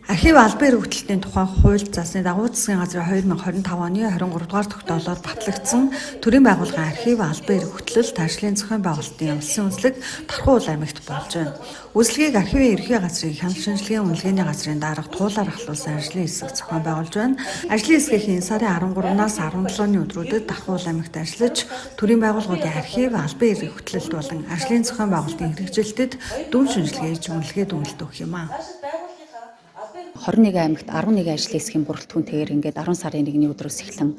Архив албан эрхтэлтийн тухай хууль засны дагуу засгийн газрын 2025 оны 23 дугаар тогтоолоор батлагдсан төрийн байгууллагын архив албан эрхтэлт ажлын зохион байгуулалтын улсын үндэслэг Тархуул аймагт болж байна. Үйлчлэгийг архивын ерхий газрын хяналт шинжилгээний үнэлгээний газрын дарга туулаар ахлуулсан ажлын хэсэг зохион байгуулж байна. Ажлын хэсгийн сарын 13-наас 17-ны өдрүүдэд Тархуул аймагт ажиллаж төрийн байгууллагуудын архив албан эрхтэлт болон ажлын зохион байгуулалтын хэрэгжилтэд дүн шинжилгээж үнэлгээд үнэлт өгөх юм аа. 21 аймагт 11 ажлын хэсгийн бүрэлдэхүүнтэйгээр ингээд 10 сарын 1-ний өдрөөс эхлэн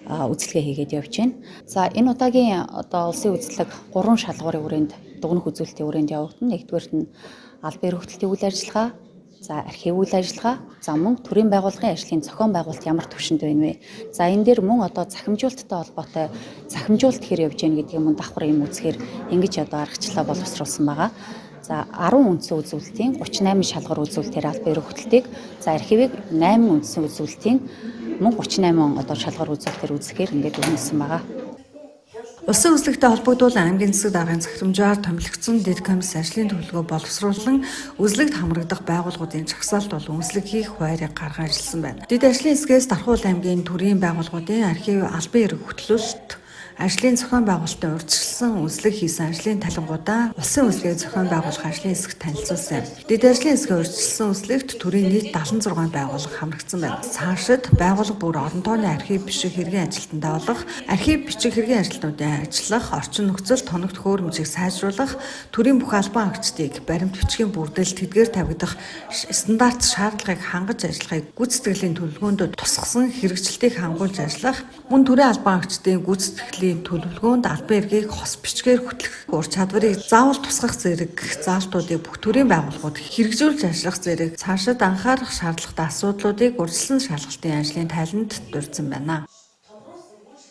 үзлэгээ хийгээд явж байна. За энэ удаагийн улсын үзлэг 3 шалгуурын хүрээнд дугнах үзүүлэлтийн хүрээнд явагдана. Нэгдүгээрт нь албан эрхтэлтийн үйл ажиллагаа, за архив үйл ажиллагаа, за мөн төрийн байгууллагын ажлын зохион байгуулалт ямар түвшинд байна вэ? За энэ дээр мөн захимжуулалттай холбоотой захимжуулалт хэр явж байна гэдгийг мөн давхар юм үзэхээр ингэж аргачлалаа боловсруулсан байгаа. За 10 үндсэн үзүүлэлтийн 38 шалгуур үзүүлэлтээр албан эрхтэлтийг, за архивыг 8 үндсэн үзүүлэлтийн мөн 38 шалгуур үзүүлэлтээр үзэхээр ингээд өгнөсөн байгаа. Улсын үндэслэгтэй холбогдуулан аймгийн засаг даргын захирамжаар томилогдсон дэд комисс ажлын төлөвлөгөө боловсруулан үзлэгт хамрагдах байгууллагуудын жагсаалт бол үндэслэг хийх хуваарийг гарган ажилласан байна. Дэд ажлын хэсгээс Тархуул аймгийн төрийн байгууллагуудын архив албан эрхтэлт ажлын зохион байгуулалтын урьдчилсан үзлэг хийсэн ажлын талангуудаа улсын үндэслэгийн зохион байгуулах ажлын хэсэгт танилцуулсан. Дэд ажлын хэсгийн урьдчилсан үзлэгт төрийн нийт 76 байгууллага хамрагдсан байна. Цаашид байгууллага бүр орон тооны архив бичиг хэргийн ажилтнад авах, архив бичиг хэргийн ажилтнуудын ажиллах, орчин нөхцөл тоногт хөөрөмжийг сайжруулах, төрийн бүх албан агчдыг баримт бичгийн бүрдэл тэдгээр тавигдах стандарт шаардлагыг хангаж ажиллахыг гүйцэтгэлийн төлөвлөгөөнд тусгасан хэрэгжилтийг хангуулж ажиллах, мөн төрийн албан агчдын гүйцэтгэлийн төлөвлөгөөнд албан эрхийг хос бичгээр хөтлөх ур чадварыг заавал тусгах зэрэг заалтуудыг бүх төрийн байгууллагууд хэрэгжүүлж ажиллах зэрэг цаашид анхаарах шаардлагатай асуудлуудыг урьдчилсан шалгалтын ажлын тайланд дурдсан байна.